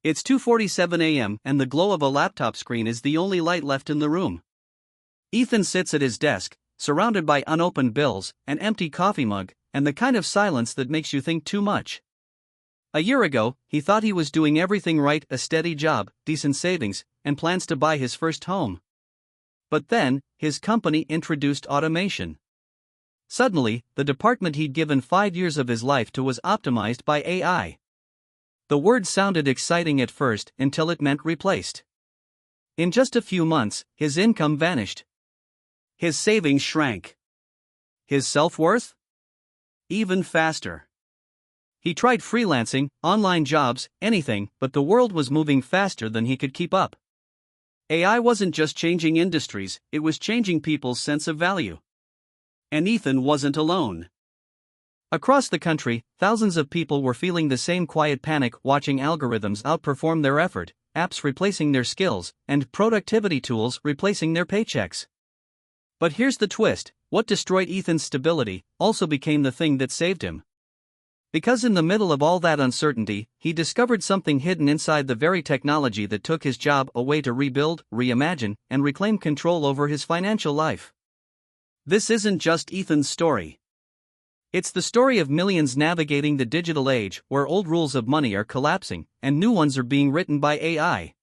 It's 2:47 a.m. and the glow of a laptop screen is the only light left in the room. Ethan sits at his desk, surrounded by unopened bills, an empty coffee mug, and the kind of silence that makes you think too much. A year ago, he thought he was doing everything right: a steady job, decent savings, and plans to buy his first home. But then, his company introduced automation. Suddenly, the department he'd given 5 years of his life to was optimized by AI. The word sounded exciting at first until it meant replaced. In just a few months, his income vanished. His savings shrank. His self-worth? Even faster. He tried freelancing, online jobs, anything, but the world was moving faster than he could keep up. AI wasn't just changing industries, it was changing people's sense of value. And Ethan wasn't alone. Across the country, thousands of people were feeling the same quiet panic, watching algorithms outperform their effort, apps replacing their skills, and productivity tools replacing their paychecks. But here's the twist: what destroyed Ethan's stability also became the thing that saved him. Because in the middle of all that uncertainty, he discovered something hidden inside the very technology that took his job away: to rebuild, reimagine, and reclaim control over his financial life. This isn't just Ethan's story. It's the story of millions navigating the digital age, where old rules of money are collapsing, and new ones are being written by AI.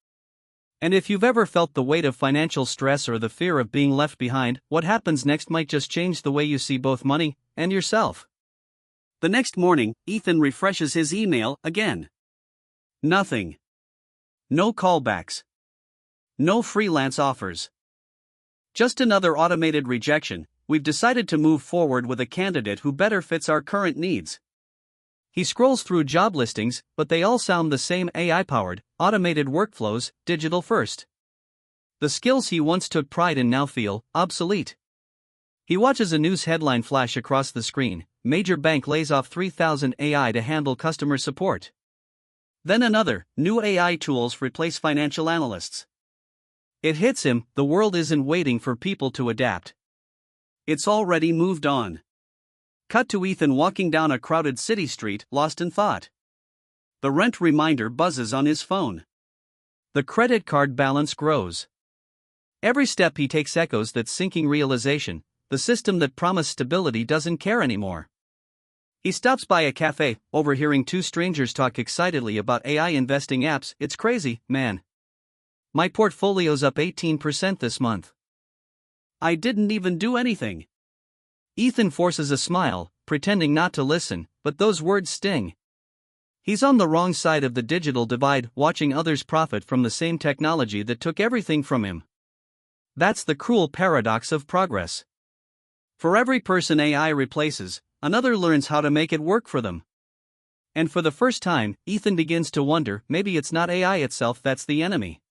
And if you've ever felt the weight of financial stress or the fear of being left behind, what happens next might just change the way you see both money and yourself. The next morning, Ethan refreshes his email again. Nothing. No callbacks. No freelance offers. Just another automated rejection. We've decided to move forward with a candidate who better fits our current needs. He scrolls through job listings, but they all sound the same: AI-powered, automated workflows, digital first. The skills he once took pride in now feel obsolete. He watches a news headline flash across the screen: major bank lays off 3,000 AI to handle customer support. Then another: new AI tools replace financial analysts. It hits him: the world isn't waiting for people to adapt. It's already moved on. Cut to Ethan walking down a crowded city street, lost in thought. The rent reminder buzzes on his phone. The credit card balance grows. Every step he takes echoes that sinking realization: the system that promised stability doesn't care anymore. He stops by a cafe, overhearing two strangers talk excitedly about AI investing apps. "It's crazy, man. My portfolio's up 18% this month. I didn't even do anything." Ethan forces a smile, pretending not to listen, but those words sting. He's on the wrong side of the digital divide, watching others profit from the same technology that took everything from him. That's the cruel paradox of progress. For every person AI replaces, another learns how to make it work for them. And for the first time, Ethan begins to wonder: maybe it's not AI itself that's the enemy.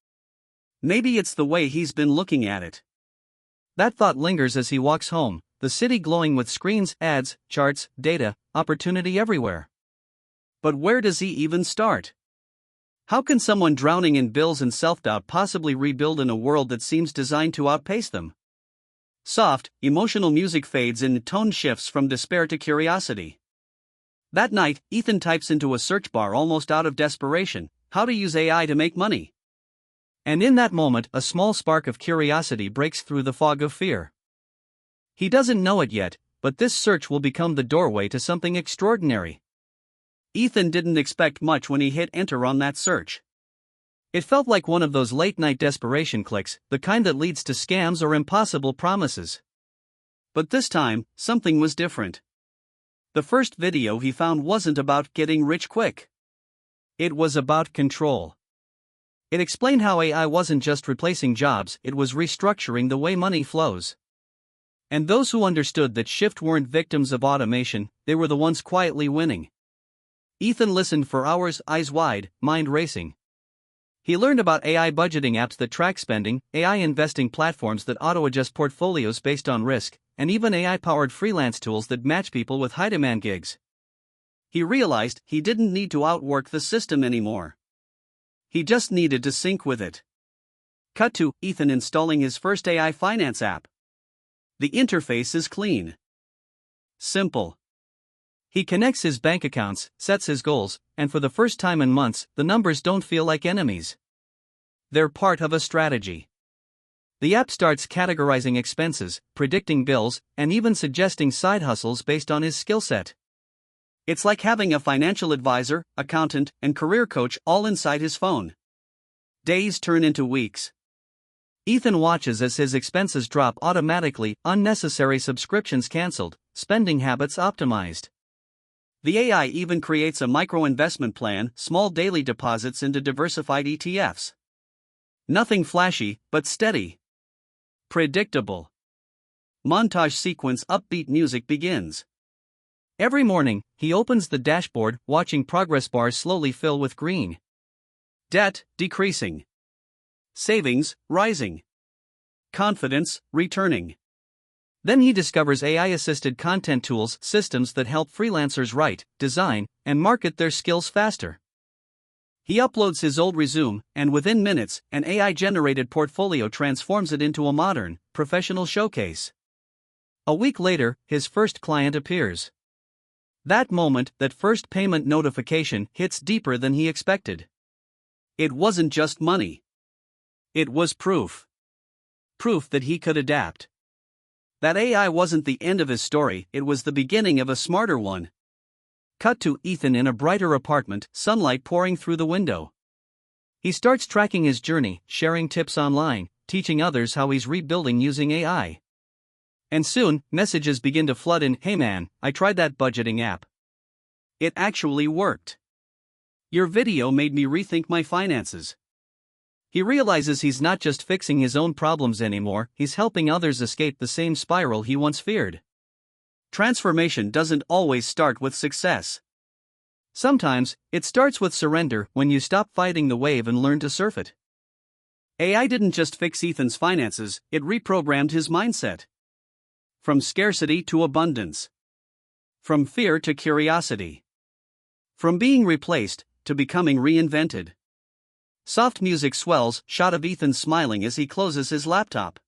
Maybe it's the way he's been looking at it. That thought lingers as he walks home, the city glowing with screens, ads, charts, data, opportunity everywhere. But where does he even start? How can someone drowning in bills and self-doubt possibly rebuild in a world that seems designed to outpace them? Soft, emotional music fades and tone shifts from despair to curiosity. That night, Ethan types into a search bar, almost out of desperation: how to use AI to make money. And in that moment, a small spark of curiosity breaks through the fog of fear. He doesn't know it yet, but this search will become the doorway to something extraordinary. Ethan didn't expect much when he hit enter on that search. It felt like one of those late-night desperation clicks, the kind that leads to scams or impossible promises. But this time, something was different. The first video he found wasn't about getting rich quick. It was about control. It explained how AI wasn't just replacing jobs, it was restructuring the way money flows. And those who understood that shift weren't victims of automation, they were the ones quietly winning. Ethan listened for hours, eyes wide, mind racing. He learned about AI budgeting apps that track spending, AI investing platforms that auto-adjust portfolios based on risk, and even AI-powered freelance tools that match people with high-demand gigs. He realized he didn't need to outwork the system anymore. He just needed to sync with it. Cut to Ethan installing his first AI finance app. The interface is clean. Simple. He connects his bank accounts, sets his goals, and for the first time in months, the numbers don't feel like enemies. They're part of a strategy. The app starts categorizing expenses, predicting bills, and even suggesting side hustles based on his skill set. It's like having a financial advisor, accountant, and career coach all inside his phone. Days turn into weeks. Ethan watches as his expenses drop automatically, unnecessary subscriptions cancelled, spending habits optimized. The AI even creates a micro-investment plan, small daily deposits into diversified ETFs. Nothing flashy, but steady. Predictable. Montage sequence upbeat music begins. Every morning, he opens the dashboard, watching progress bars slowly fill with green. Debt, decreasing. Savings, rising. Confidence, returning. Then he discovers AI-assisted content tools, systems that help freelancers write, design, and market their skills faster. He uploads his old resume, and within minutes, an AI-generated portfolio transforms it into a modern, professional showcase. A week later, his first client appears. That moment, that first payment notification, hits deeper than he expected. It wasn't just money. It was proof. Proof that he could adapt. That AI wasn't the end of his story, it was the beginning of a smarter one. Cut to Ethan in a brighter apartment, sunlight pouring through the window. He starts tracking his journey, sharing tips online, teaching others how he's rebuilding using AI. And soon, messages begin to flood in. "Hey man, I tried that budgeting app. It actually worked. Your video made me rethink my finances." He realizes he's not just fixing his own problems anymore, he's helping others escape the same spiral he once feared. Transformation doesn't always start with success. Sometimes, it starts with surrender, when you stop fighting the wave and learn to surf it. AI didn't just fix Ethan's finances, it reprogrammed his mindset. From scarcity to abundance. From fear to curiosity. From being replaced to becoming reinvented. Soft music swells, shot of Ethan smiling as he closes his laptop.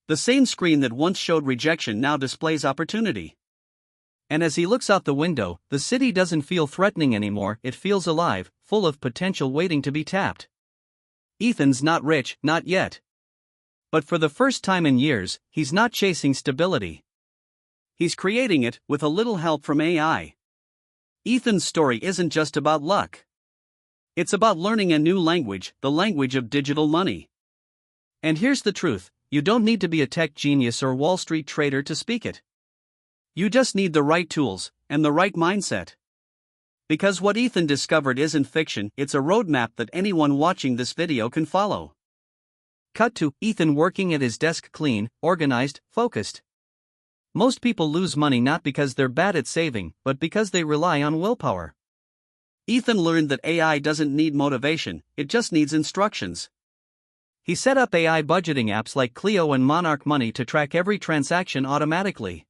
The same screen that once showed rejection now displays opportunity. And as he looks out the window, the city doesn't feel threatening anymore, it feels alive, full of potential waiting to be tapped. Ethan's not rich, not yet. But for the first time in years, he's not chasing stability. He's creating it, with a little help from AI. Ethan's story isn't just about luck. It's about learning a new language, the language of digital money. And here's the truth. You don't need to be a tech genius or Wall Street trader to speak it. You just need the right tools, and the right mindset. Because what Ethan discovered isn't fiction, it's a roadmap that anyone watching this video can follow. Cut to Ethan working at his desk, clean, organized, focused. Most people lose money not because they're bad at saving, but because they rely on willpower. Ethan learned that AI doesn't need motivation, it just needs instructions. He set up AI budgeting apps like Clio and Monarch Money to track every transaction automatically.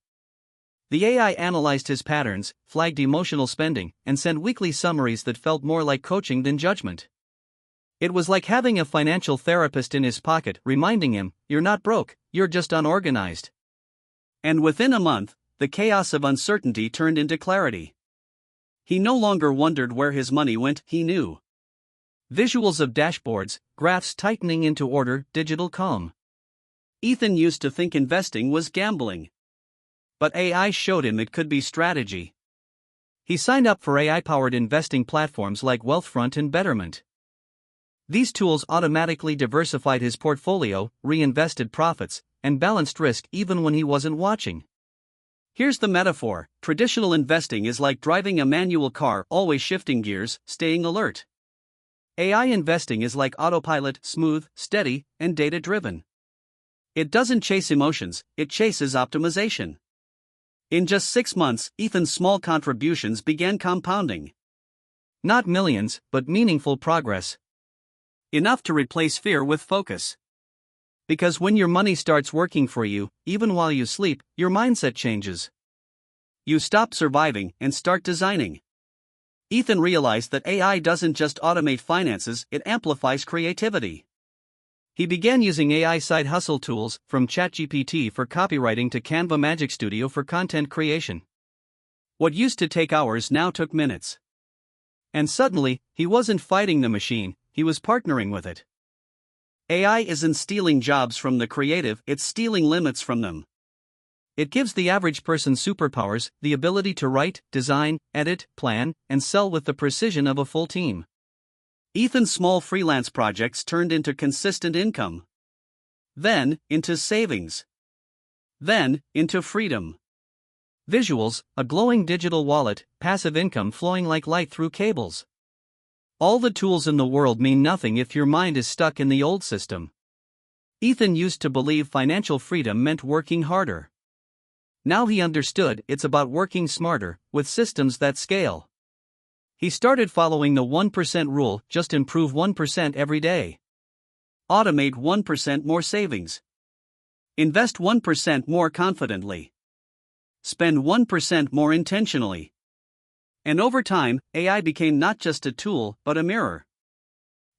The AI analyzed his patterns, flagged emotional spending, and sent weekly summaries that felt more like coaching than judgment. It was like having a financial therapist in his pocket, reminding him, "You're not broke, you're just unorganized." And within a month, the chaos of uncertainty turned into clarity. He no longer wondered where his money went, he knew. Visuals of dashboards, graphs tightening into order, digital calm. Ethan used to think investing was gambling. But AI showed him it could be strategy. He signed up for AI-powered investing platforms like Wealthfront and Betterment. These tools automatically diversified his portfolio, reinvested profits, and balanced risk even when he wasn't watching. Here's the metaphor: traditional investing is like driving a manual car, always shifting gears, staying alert. AI investing is like autopilot, smooth, steady, and data-driven. It doesn't chase emotions, it chases optimization. In just 6 months, Ethan's small contributions began compounding. Not millions, but meaningful progress. Enough to replace fear with focus. Because when your money starts working for you, even while you sleep, your mindset changes. You stop surviving and start designing. Ethan realized that AI doesn't just automate finances, it amplifies creativity. He began using AI side hustle tools, from ChatGPT for copywriting to Canva Magic Studio for content creation. What used to take hours now took minutes. And suddenly, he wasn't fighting the machine, he was partnering with it. AI isn't stealing jobs from the creative, it's stealing limits from them. It gives the average person superpowers, the ability to write, design, edit, plan, and sell with the precision of a full team. Ethan's small freelance projects turned into consistent income. Then, into savings. Then, into freedom. Visuals, a glowing digital wallet, passive income flowing like light through cables. All the tools in the world mean nothing if your mind is stuck in the old system. Ethan used to believe financial freedom meant working harder. Now he understood it's about working smarter, with systems that scale. He started following the 1% rule, just improve 1% every day. Automate 1% more savings. Invest 1% more confidently. Spend 1% more intentionally. And over time, AI became not just a tool, but a mirror.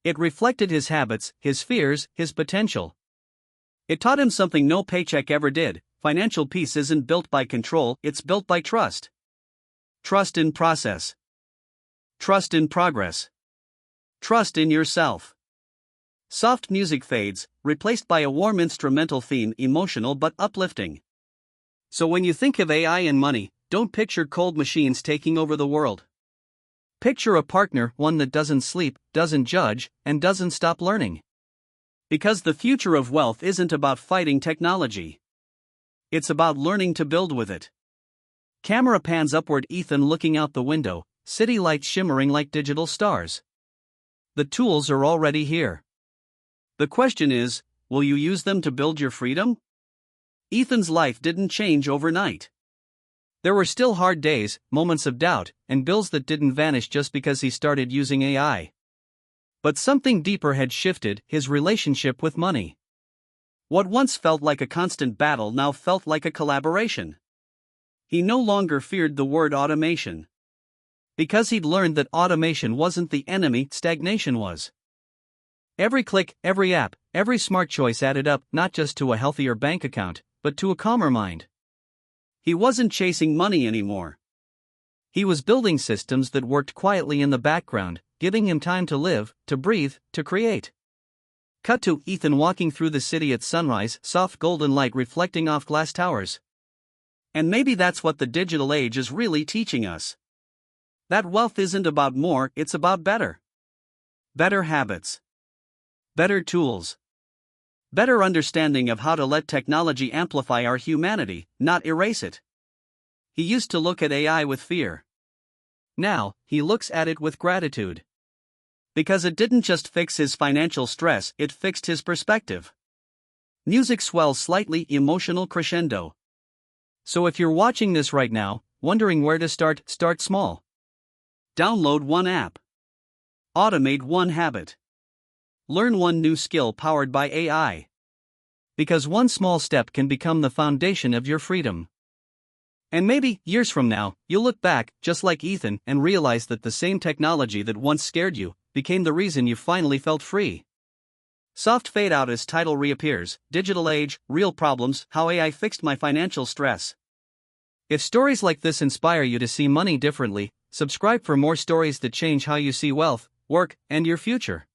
It reflected his habits, his fears, his potential. It taught him something no paycheck ever did: financial peace isn't built by control, it's built by trust. Trust in process. Trust in progress. Trust in yourself. Soft music fades, replaced by a warm instrumental theme, emotional but uplifting. So when you think of AI and money, don't picture cold machines taking over the world. Picture a partner, one that doesn't sleep, doesn't judge, and doesn't stop learning. Because the future of wealth isn't about fighting technology. It's about learning to build with it. Camera pans upward, Ethan looking out the window, city lights shimmering like digital stars. The tools are already here. The question is, will you use them to build your freedom? Ethan's life didn't change overnight. There were still hard days, moments of doubt, and bills that didn't vanish just because he started using AI. But something deeper had shifted: his relationship with money. What once felt like a constant battle now felt like a collaboration. He no longer feared the word automation. Because he'd learned that automation wasn't the enemy, stagnation was. Every click, every app, every smart choice added up, not just to a healthier bank account, but to a calmer mind. He wasn't chasing money anymore. He was building systems that worked quietly in the background, giving him time to live, to breathe, to create. Cut to Ethan walking through the city at sunrise, soft golden light reflecting off glass towers. And maybe that's what the digital age is really teaching us. That wealth isn't about more, it's about better. Better habits. Better tools. Better understanding of how to let technology amplify our humanity, not erase it. He used to look at AI with fear. Now, he looks at it with gratitude. Because it didn't just fix his financial stress, it fixed his perspective. Music swells slightly, emotional crescendo. So if you're watching this right now, wondering where to start small. Download one app. Automate one habit. Learn one new skill powered by AI. Because one small step can become the foundation of your freedom. And maybe, years from now, you'll look back, just like Ethan, and realize that the same technology that once scared you became the reason you finally felt free. Soft fade out as title reappears: Digital Age, Real Problems, How AI Fixed My Financial Stress. If stories like this inspire you to see money differently, subscribe for more stories that change how you see wealth, work, and your future.